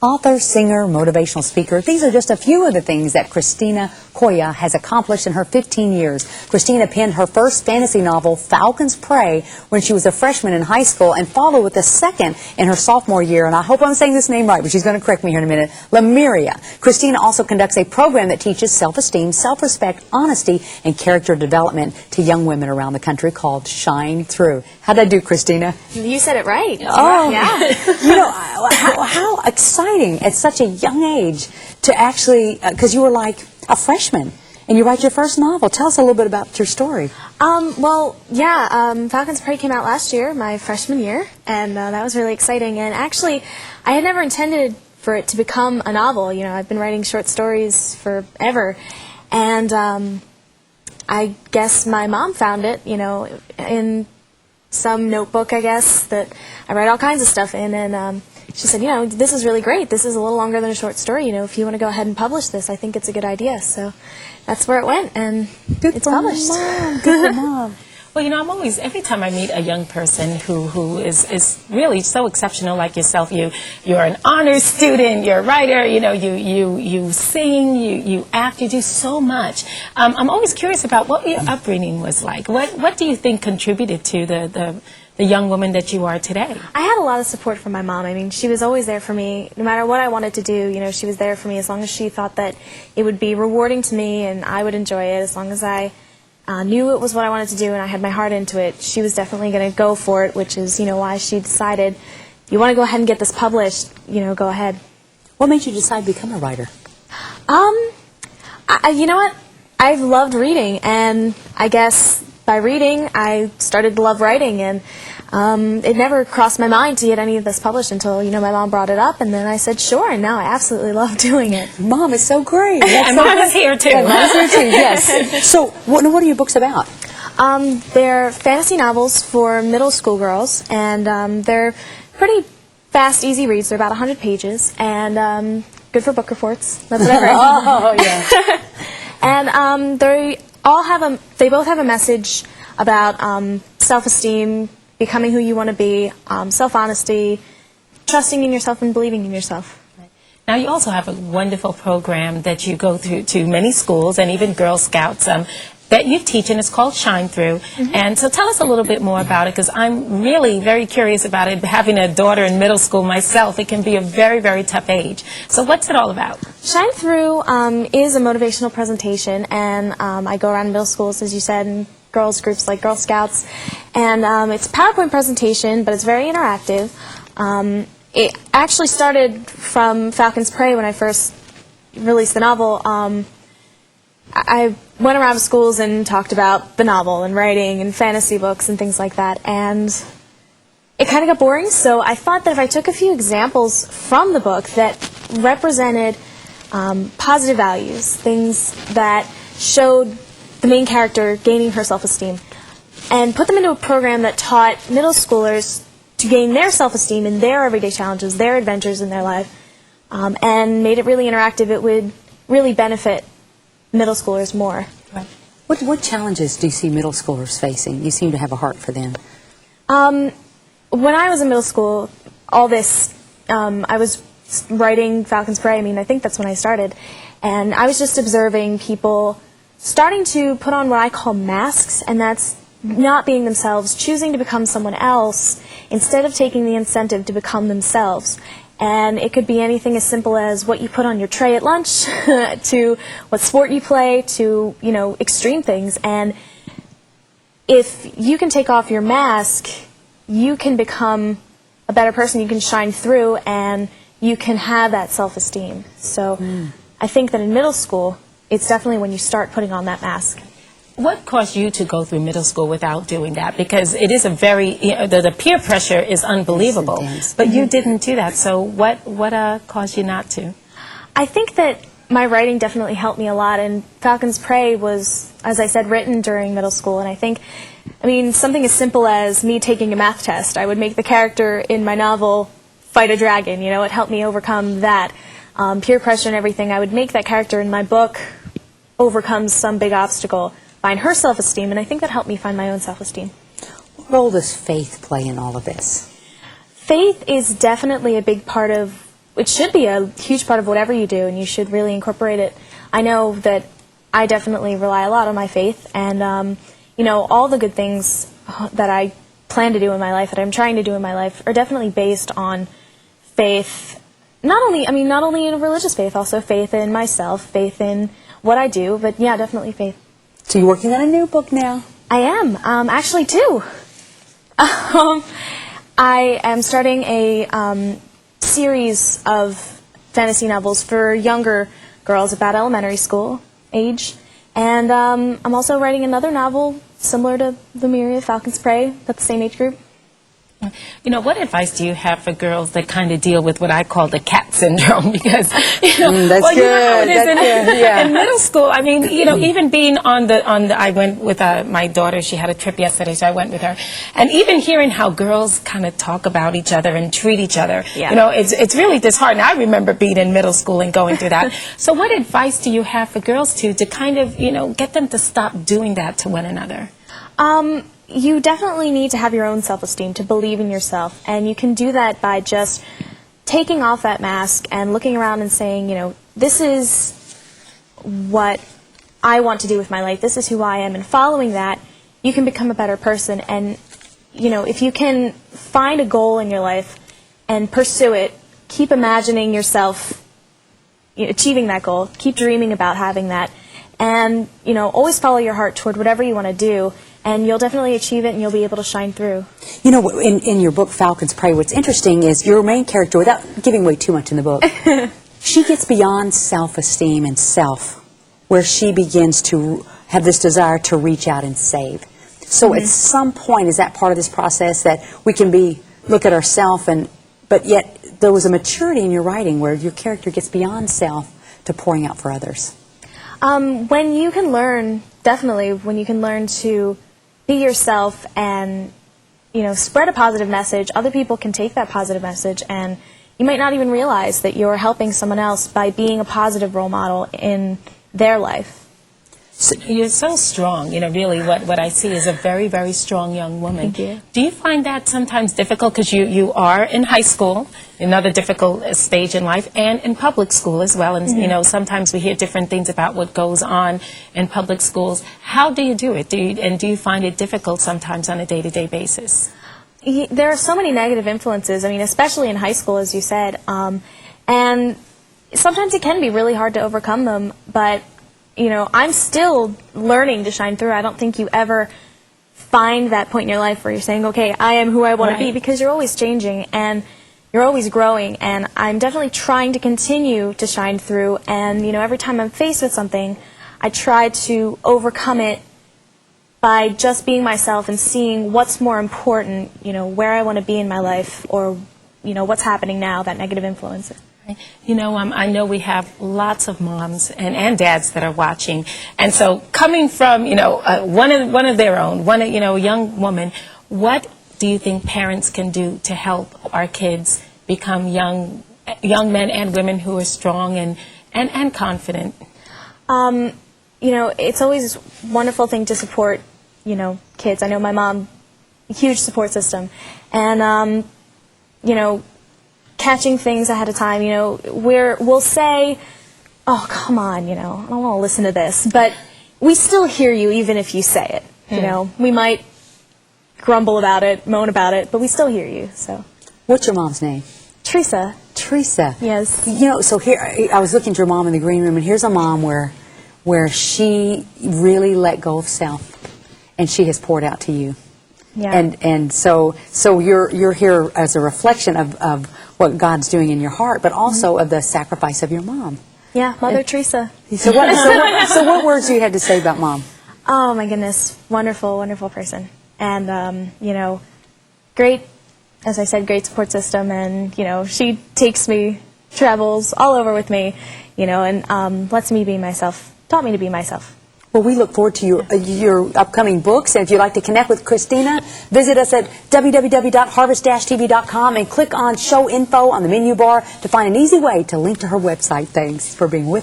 Author, singer, motivational speaker, these are just a few of the things that Christina Coia has accomplished in her 15 years. Christina penned her first fantasy novel, Falcon's Prey, when she was a freshman in high school, and followed with a second in her sophomore year, and I hope I'm saying this name right, but she's going to correct me here in a minute, Lemuria. Christina also conducts a program that teaches self-esteem, self-respect, honesty, and character development to young women around the country called Shine Through. How'd I do, Christina? You said it right. Oh, yeah. You know, how exciting at such a young age to actually, because you were like a freshman and you write your first novel. Tell us a little bit about your story. Falcon's Prey came out last year, my freshman year, and that was really exciting. And actually, I had never intended for it to become a novel. You know, I've been writing short stories forever, and I guess my mom found it, you know, in some notebook, I guess, that I write all kinds of stuff in, and she said, you know, this is really great. This is a little longer than a short story. You know, if you want to go ahead and publish this, I think it's a good idea. So that's where it went, and it's published. Mom. Good for Mom. Well, you know, I'm always, every time I meet a young person who is really so exceptional like yourself, you're an honors student, you're a writer, you know, you sing, you act, you do so much. I'm always curious about what your upbringing was like. What do you think contributed to the young woman that you are today? I had a lot of support from my mom. I mean, she was always there for me. No matter what I wanted to do, you know, she was there for me as long as she thought that it would be rewarding to me and I would enjoy it. As long as I knew it was what I wanted to do and I had my heart into it, she was definitely going to go for it, which is, you know, why she decided, you want to go ahead and get this published, you know, go ahead. What made you decide to become a writer? You know what? I've loved reading, and I guess by reading, I started to love writing, and it never crossed my mind to get any of this published until, you know, my mom brought it up, and then I said, sure, and now I absolutely love doing it. Mom is so great. And Mom is here, too. And Mom's here, too, yes. So, what are your books about? They're fantasy novels for middle school girls, and they're pretty fast, easy reads. They're about 100 pages, and good for book reports. That's what I've heard. Oh, yeah. And they both have a message about self-esteem, becoming who you want to be, self-honesty, trusting in yourself and believing in yourself. Now, you also have a wonderful program that you go through to many schools and even Girl Scouts that you teach, and it's called Shine Through. Mm-hmm. And so tell us a little bit more about it, because I'm really very curious about it. Having a daughter in middle school myself, it can be a very, very tough age. So what's it all about? Shine Through is a motivational presentation, and I go around middle schools, as you said, and girls groups like Girl Scouts, and it's a PowerPoint presentation, but it's very interactive. It actually started from Falcon's Prey when I first released the novel. I went around to schools and talked about the novel and writing and fantasy books and things like that, and it kind of got boring, so I thought that if I took a few examples from the book that represented positive values, things that showed the main character gaining her self-esteem, and put them into a program that taught middle schoolers to gain their self-esteem in their everyday challenges, their adventures in their life, and made it really interactive, it would really benefit middle schoolers more. Right. What challenges do you see middle schoolers facing? You seem to have a heart for them. When I was in middle school, all this, I was writing Falcon's Prey. I mean, I think that's when I started, and I was just observing people starting to put on what I call masks, and that's not being themselves, choosing to become someone else instead of taking the incentive to become themselves. And it could be anything as simple as what you put on your tray at lunch to what sport you play to, you know, extreme things. And if you can take off your mask, you can become a better person, you can shine through, and you can have that self-esteem. So I think that in middle school, it's definitely when you start putting on that mask. What caused you to go through middle school without doing that? Because it is a very, the peer pressure is unbelievable. But you didn't do that. So what caused you not to? I think that my writing definitely helped me a lot. And Falcon's Prey was, as I said, written during middle school. And I think, I mean, something as simple as me taking a math test. I would make the character in my novel fight a dragon. You know, it helped me overcome that. Peer pressure and everything. I would make that character in my book overcome some big obstacle, find her self-esteem, and I think that helped me find my own self-esteem. What role does faith play in all of this? Faith is definitely a big part of it should be a huge part of whatever you do, and you should really incorporate it. I know that I definitely rely a lot on my faith, and you know, all the good things that I plan to do in my life, that I'm trying to do in my life, are definitely based on faith. Not only in a religious faith, also faith in myself, faith in what I do, but yeah, definitely faith. So you're working on a new book now? I am, actually two. I am starting a series of fantasy novels for younger girls, about elementary school age, and I'm also writing another novel similar to Lemuria, Falcon's Prey, that's the same age group. You know, what advice do you have for girls that kind of deal with what I call the cat syndrome? Because, you know, that's well, good. You know how it is Yeah. in middle school. I mean, you know, even being on the, I went with my daughter. She had a trip yesterday, so I went with her. And even hearing how girls kind of talk about each other and treat each other, Yeah. you know, it's really disheartening. I remember being in middle school and going through that. So what advice do you have for girls to kind of, you know, get them to stop doing that to one another? You definitely need to have your own self-esteem, to believe in yourself, and you can do that by just taking off that mask and looking around and saying, you know, this is what I want to do with my life, this is who I am, and following that, you can become a better person. And, you know, if you can find a goal in your life and pursue it, keep imagining yourself achieving that goal, keep dreaming about having that, and, you know, always follow your heart toward whatever you want to do, and you'll definitely achieve it, and you'll be able to shine through. You know, in your book, Falcon's Prey, what's interesting is your main character, without giving away too much in the book, she gets beyond self-esteem and self, where she begins to have this desire to reach out and save. So at some point, is that part of this process that we can look at ourselves, but yet there was a maturity in your writing where your character gets beyond self to pouring out for others? When you can learn, definitely, when you can learn to be yourself and, you know, spread a positive message, other people can take that positive message, and you might not even realize that you're helping someone else by being a positive role model in their life. So you're so strong. You know, really what I see is a very, very strong young woman. Thank you. Do you find that sometimes difficult, because you are in high school, another difficult stage in life, and in public school as well, and you know, sometimes we hear different things about what goes on in public schools. How do you do it? Do you find it difficult sometimes on a day-to-day basis? There are so many negative influences, I mean, especially in high school, as you said, and sometimes it can be really hard to overcome them, but you know, I'm still learning to shine through. I don't think you ever find that point in your life where you're saying, okay, I am who I want to be, because you're always changing and you're always growing, and I'm definitely trying to continue to shine through, and you know, every time I'm faced with something, I try to overcome it by just being myself and seeing what's more important, you know, where I want to be in my life, or you know, what's happening now, that negative influence. You know, I know we have lots of moms and dads that are watching, and so coming from, you know, one of their own, you know, a young woman, what do you think parents can do to help our kids become young men and women who are strong and confident? You know, it's always a wonderful thing to support, you know, kids. I know my mom, huge support system, and you know, catching things ahead of time, you know, we'll say, oh, come on, you know, I don't want to listen to this, but we still hear you even if you say it, you know. We might grumble about it, moan about it, but we still hear you, so. What's your mom's name? Teresa. Teresa. Yes. You know, so here, I was looking at your mom in the green room, and here's a mom where she really let go of self, and she has poured out to you. Yeah. And so you're here as a reflection of what God's doing in your heart, but also of the sacrifice of your mom. Yeah, Mother Teresa. So what words do you have to say about Mom? Oh my goodness, wonderful, wonderful person, and you know, great, as I said, great support system, and you know, she takes me, travels all over with me, you know, and lets me be myself, taught me to be myself. Well, we look forward to your upcoming books, and if you'd like to connect with Christina, visit us at www.harvest-tv.com and click on Show Info on the menu bar to find an easy way to link to her website. Thanks for being with us.